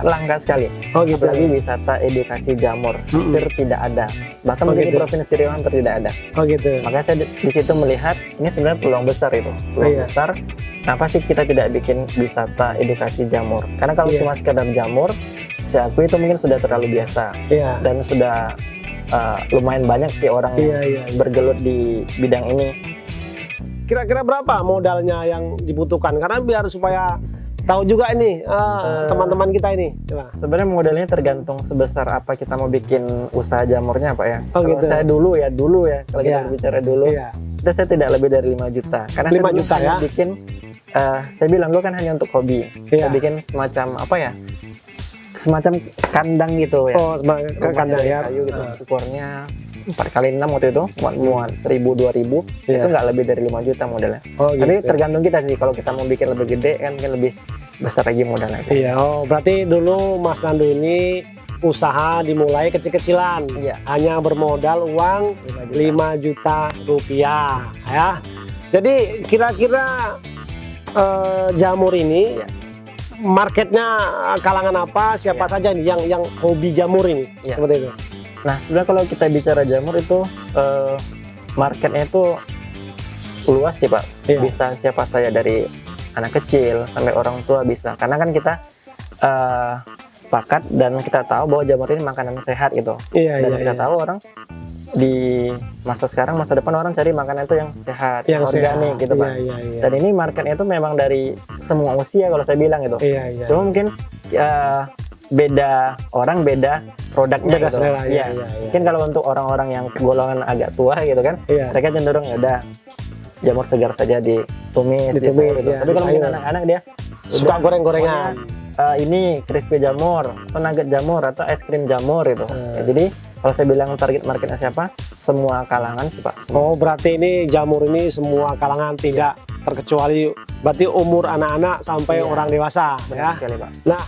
sangat langka sekali. Oh gitu. Apalagi wisata edukasi jamur, hampir tidak ada. Bahkan mungkin di Provinsi Riau hampir tidak ada. Oh gitu. Makanya saya di situ melihat ini sebenarnya peluang besar itu. Peluang besar. Kenapa sih kita tidak bikin wisata edukasi jamur? Karena kalau cuma sekedar jamur, saya akui itu mungkin sudah terlalu biasa. Dan sudah lumayan banyak sih orang yang bergelut di bidang ini. Kira-kira berapa modalnya yang dibutuhkan? Karena biar supaya tahu juga ini teman-teman kita ini. Sebenarnya modalnya tergantung sebesar apa kita mau bikin usaha jamurnya Pak ya. Kalau gitu. saya dulu ya, kalau kita berbicara dulu, itu saya tidak lebih dari 5 juta. Karena 5 saya juta ya? bikin, saya bilang dulu kan hanya untuk hobi. Saya bikin semacam apa ya? Semacam kandang gitu ya. Oh, kandang ya. Kayu gitu. Ukurnya 4x6 waktu itu, muat 1000-2000, itu nggak lebih dari 5 juta modalnya. Tapi tergantung kita sih, kalau kita mau bikin lebih gede kan mungkin lebih besar lagi modalnya. Berarti dulu Mas Nando ini usaha dimulai kecil-kecilan, hanya bermodal uang 5 juta rupiah ya. Jadi kira-kira jamur ini marketnya kalangan apa, siapa saja nih yang hobi jamur ini, seperti itu. Nah, sebenarnya kalau kita bicara jamur itu marketnya itu luas sih Pak. Bisa siapa saja, dari anak kecil sampai orang tua bisa. Karena kan kita sepakat dan kita tahu bahwa jamur ini makanan sehat gitu. Dan kita tahu orang di masa sekarang, masa depan orang cari makanan itu yang sehat, yang organik gitu Pak. Dan ini marketnya itu memang dari semua usia kalau saya bilang gitu. Cuma mungkin beda orang, beda produknya gitu. Mungkin kalau untuk orang-orang yang golongan agak tua gitu kan, mereka cenderung ya udah jamur segar saja ditumis, gitu. Tapi kalau mungkin anak-anak dia suka goreng-gorengan, ini crispy jamur atau nugget jamur atau es krim jamur gitu. Jadi kalau saya bilang target marketnya siapa, semua kalangan sih Pak. Oh berarti ini jamur ini semua kalangan, tidak terkecuali, berarti umur anak-anak sampai orang dewasa ya. Sekali, Pak. Nah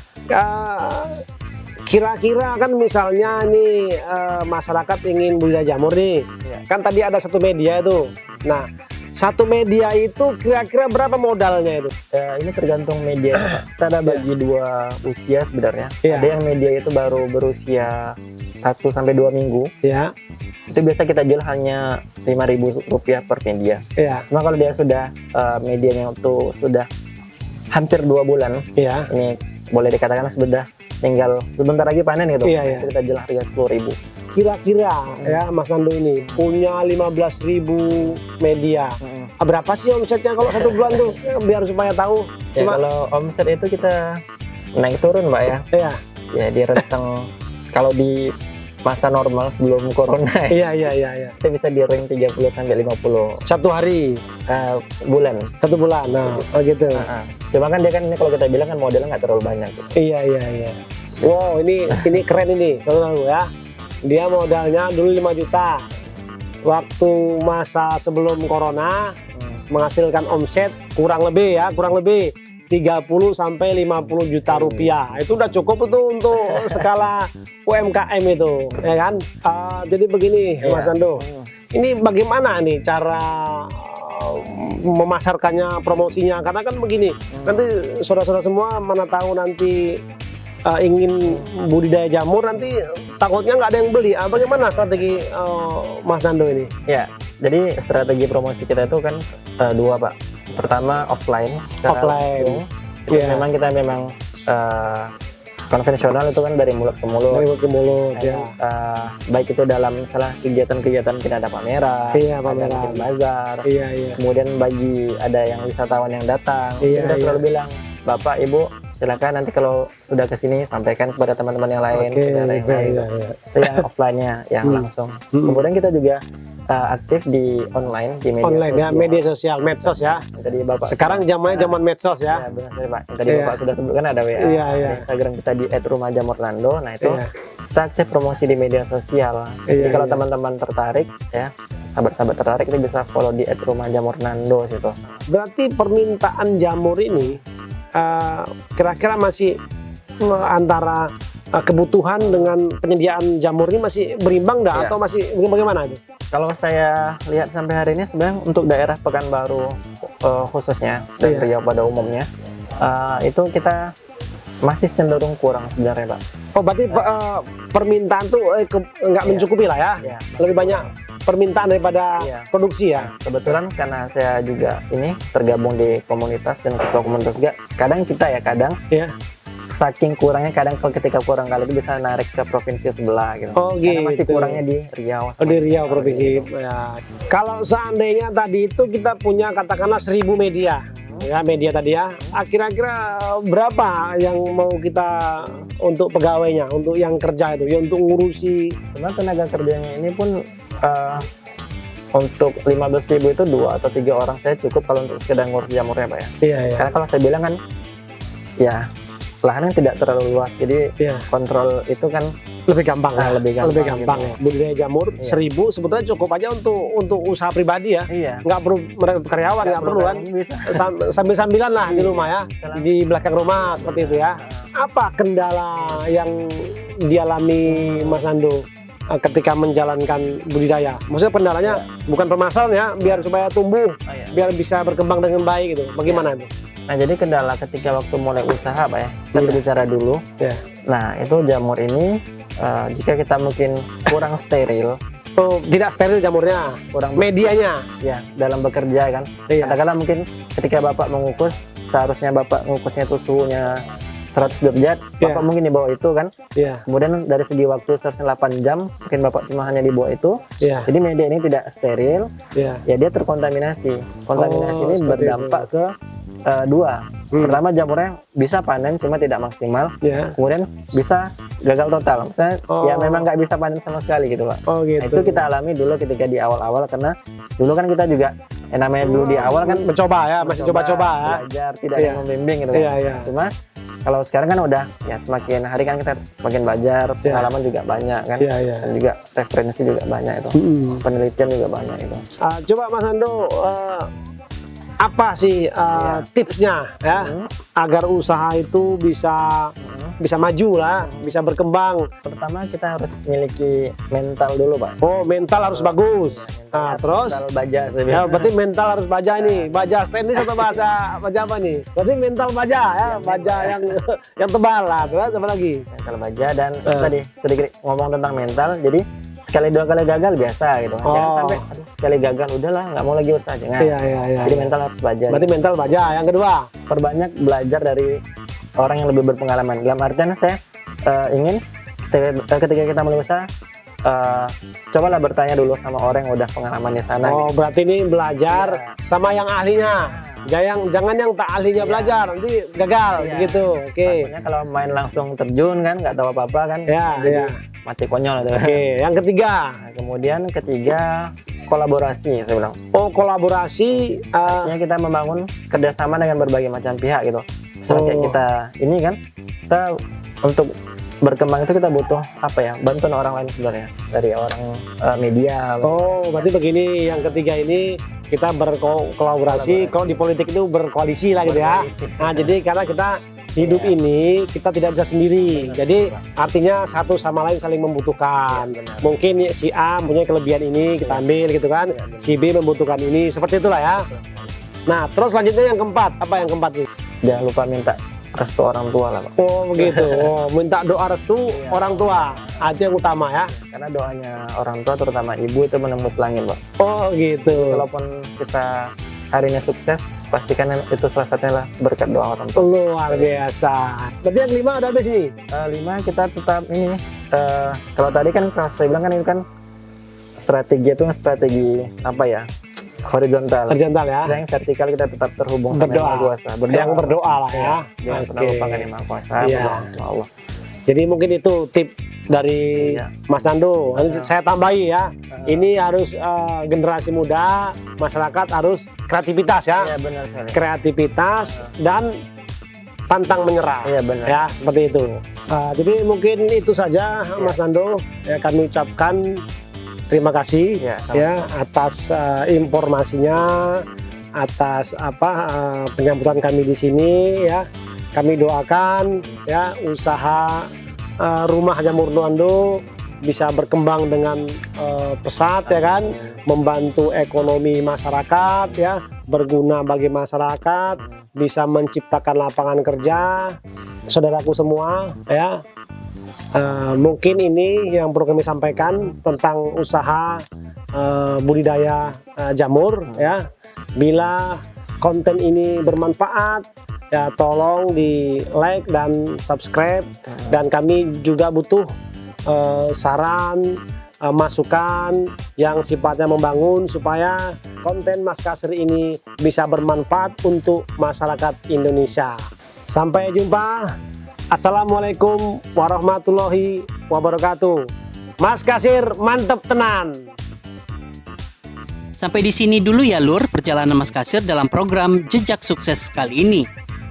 kira-kira kan misalnya nih masyarakat ingin budidaya jamur nih, kan tadi ada satu media itu. Nah satu media itu kira-kira berapa modalnya itu? Ini tergantung media Pak. Kita ada bagi dua usia sebenarnya. Ada yang media itu baru berusia 1-2 minggu. Itu biasa kita jual hanya Rp5.000 per media. Cuma kalau dia sudah medianya itu sudah hampir 2 bulan, ini boleh dikatakan sudah tinggal sebentar lagi panen gitu. Itu kita jual harga 10.000. Kira-kira ya Mas Nando ini punya 15.000 media. Berapa sih omsetnya kalau 1 bulan tuh? Biar supaya tahu. Kalau omset itu kita naik turun Mbak ya. Ya di rentang kalau di masa normal sebelum corona kita bisa di rank 30-50 satu hari, bulan. 1 bulan. Nah gitu. Cuma kan dia kan ini kalau kita bilang kan modalnya nggak terlalu banyak gitu. Wow ini keren ini tahu ya. Dia modalnya dulu 5 juta. Waktu masa sebelum corona menghasilkan omset kurang lebih 30-50 juta rupiah. Itu udah cukup itu untuk skala UMKM itu, ya kan? Jadi begini Mas Nando, ini bagaimana nih cara memasarkannya, promosinya? Karena kan begini, nanti saudara-saudara semua mana tahu nanti ingin budidaya jamur, nanti takutnya nggak ada yang beli. Bagaimana strategi Mas Nando ini? Jadi strategi promosi kita itu kan 2 Pak. Pertama offline. Itu memang kita konvensional itu kan dari mulut ke mulut. Baik itu dalam misalnya kegiatan-kegiatan kita ada pameran, ada bazar. Kemudian bagi ada yang wisatawan yang datang, kita selalu bilang, Bapak Ibu silakan nanti kalau sudah kesini sampaikan kepada teman-teman yang lain, saudara yang lain. Itu yang offline-nya, yang langsung. Kemudian kita juga aktif di online, di media sosial, medsos ya. Tadi Bapak sekarang zamannya zaman medsos ya. Benar sekali Pak. Tadi Bapak sudah sebutkan ada WA, di Instagram kita di @rumahjamurnando. Nah itu kita aktif promosi di media sosial. Jadi kalau teman-teman tertarik ya, sahabat-sahabat tertarik itu bisa follow di @rumahjamurnando situ. Berarti permintaan jamur ini kira-kira masih antara kebutuhan dengan penyediaan jamur ini masih berimbang nggak atau masih bagaimana itu? Kalau saya lihat sampai hari ini sebenarnya untuk daerah Pekanbaru khususnya dan Riau pada umumnya itu kita masih cenderung kurang sebenarnya Pak. Oh berarti permintaan tuh nggak mencukupi lah ya? Iya, lebih banyak permintaan daripada produksi ya? Nah, kebetulan karena saya juga ini tergabung di komunitas dan ketua komunitas juga, kadang kita saking kurangnya, kadang ketika kurang kali itu bisa narik ke provinsi sebelah gitu. Oh gitu. Karena masih kurangnya di Riau. Oh, di Riau provinsi. Ya. Kalau seandainya tadi itu kita punya katakanlah 1000 media, ya media tadi ya, kira-kira berapa yang mau kita untuk pegawainya, untuk yang kerja itu, ya untuk ngurusi. Sebenarnya tenaga kerjanya ini pun untuk 15.000 itu 2 atau 3 orang saya cukup kalau untuk sekedar ngurus jamurnya Pak ya. Iya, iya. Karena kalau saya bilang kan, ya lahannya tidak terlalu luas, jadi kontrol itu kan lebih gampang. Lebih gampang. Gitu. Budidaya jamur 1000 sebetulnya cukup aja untuk usaha pribadi ya. Nggak perlu merekrut karyawan, nggak perlu kan. Sambil-sambilan lah di rumah ya, di belakang rumah seperti itu ya. Apa kendala yang dialami Mas Ando ketika menjalankan budidaya? Maksudnya kendalanya bukan permasalahan ya, biar supaya tumbuh, biar bisa berkembang dengan baik gitu. Bagaimana itu? Nah jadi kendala ketika waktu mulai usaha Pak ya, kita berbicara dulu. Nah itu jamur ini jika kita mungkin kurang steril. Oh, tidak steril jamurnya, kurang medianya. Ya, dalam bekerja kan. Katakanlah mungkin ketika Bapak mengukus, seharusnya Bapak mengukusnya itu suhunya 100 derajat, Bapak mungkin di bawah itu kan. Kemudian dari segi waktu seharusnya 8 jam, mungkin Bapak cuma hanya di bawah itu. Jadi media ini tidak steril, ya dia terkontaminasi. Kontaminasi ini berdampak ke dua. Pertama, jamurnya bisa panen cuma tidak maksimal. Kemudian bisa gagal total. Misalnya ya memang nggak bisa panen sama sekali gitu Pak. Gitu. Nah, itu kita alami dulu ketika di awal-awal, karena dulu kan kita juga namanya dulu di awal kan mencoba ya, masih coba-coba ya. Belajar, tidak ada yang membimbing gitu kan. Cuma kalau sekarang kan udah ya semakin hari kan kita semakin belajar, pengalaman juga banyak kan. Dan juga referensi juga banyak itu. Penelitian juga banyak itu. Coba Mas Ando, apa sih tipsnya ya agar usaha itu bisa maju lah, bisa berkembang? Pertama kita harus memiliki mental dulu Pak. Oh, mental harus bagus. Nah, terus mental baja ya, berarti mental harus baja nih. Baja teknis atau baja apa nih? Berarti mental baja ya, baja yang tebal lah. Terus apa lagi? Mental baja, dan tadi sedikit ngomong tentang mental. Jadi sekali 2 kali gagal biasa gitu kan. Jangan sampai sekali gagal udahlah nggak mau lagi usaha, jangan. Jadi mental harus baja. Berarti mental baja. Yang kedua, perbanyak belajar dari orang yang lebih berpengalaman. Dalam artian saya ingin ketika kita mulai usaha, cobalah bertanya dulu sama orang yang udah pengalaman di sana. Oh, berarti ini belajar sama yang ahlinya. Jangan yang tak ahlinya belajar, nanti gagal gitu. Takutnya kalau main langsung terjun kan, nggak tahu apa-apa kan. Jadi mati konyol itu. Yang ketiga. Nah, kemudian ketiga, kolaborasi saya bilang. Oh, kolaborasi. Artinya kita membangun kerjasama dengan berbagai macam pihak gitu. Misalnya kayak kita ini kan, kita untuk berkembang itu kita butuh apa ya, bantuan orang lain sebenarnya, dari orang media. Oh, berarti begini, yang ketiga ini kita berkolaborasi. Kalau di politik itu berkoalisi lah gitu ya. Nah, jadi karena kita hidup ini kita tidak bisa sendiri, jadi artinya satu sama lain saling membutuhkan. Mungkin si A punya kelebihan ini kita ambil gitu kan, si B membutuhkan ini, seperti itulah ya. Nah, terus selanjutnya yang keempat, apa yang keempat nih? Jangan lupa minta restu orang tua lah Pak. Oh begitu. Minta doa restu orang tua, itu yang utama ya. Karena doanya orang tua, terutama ibu, itu menembus langit Pak. Oh gitu. Walaupun kita hari ini sukses, pastikan itu salah satunya lah berkat doa orang tua. Luar biasa. Berarti yang 5 udah habis nih? 5 kita tetap ini, kalau tadi kan saya bilang kan itu kan strategi itu strategi apa ya, horizontal ya. Yang vertikal kita tetap terhubung sama Yang Maha Kuasa. Yang berdoa lah ya. Jangan pernah lupakan Yang Maha Kuasa, berdoa sama Allah. Jadi mungkin itu tip dari Mas Ando. Saya tambahi ya. Ini harus generasi muda, masyarakat harus kreativitas ya. Iya benar sekali. Kreativitas dan pantang menyerah. Iya benar. Ya seperti itu. Jadi mungkin itu saja Mas Ando. Ya, kami ucapkan terima kasih ya atas informasinya, atas penyambutan kami di sini ya. Kami doakan ya usaha rumah jamur Ando bisa berkembang dengan pesat ya kan, membantu ekonomi masyarakat ya, berguna bagi masyarakat, bisa menciptakan lapangan kerja saudaraku semua ya. Mungkin ini yang perlu kami sampaikan tentang usaha budidaya jamur ya. Bila konten ini bermanfaat ya, tolong di like dan subscribe, dan kami juga butuh saran, masukan yang sifatnya membangun supaya konten Mas Kasir ini bisa bermanfaat untuk masyarakat Indonesia. Sampai jumpa. Assalamualaikum warahmatullahi wabarakatuh. Mas Kasir mantep tenan. Sampai di sini dulu ya Lur perjalanan Mas Kasir dalam program Jejak Sukses kali ini.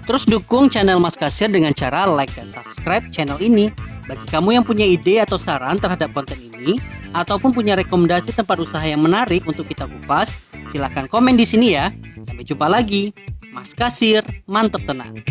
Terus dukung channel Mas Kasir dengan cara like dan subscribe channel ini. Bagi kamu yang punya ide atau saran terhadap konten ini, ataupun punya rekomendasi tempat usaha yang menarik untuk kita kupas, silahkan komen di sini ya. Sampai jumpa lagi. Mas Kasir, mantep tenan.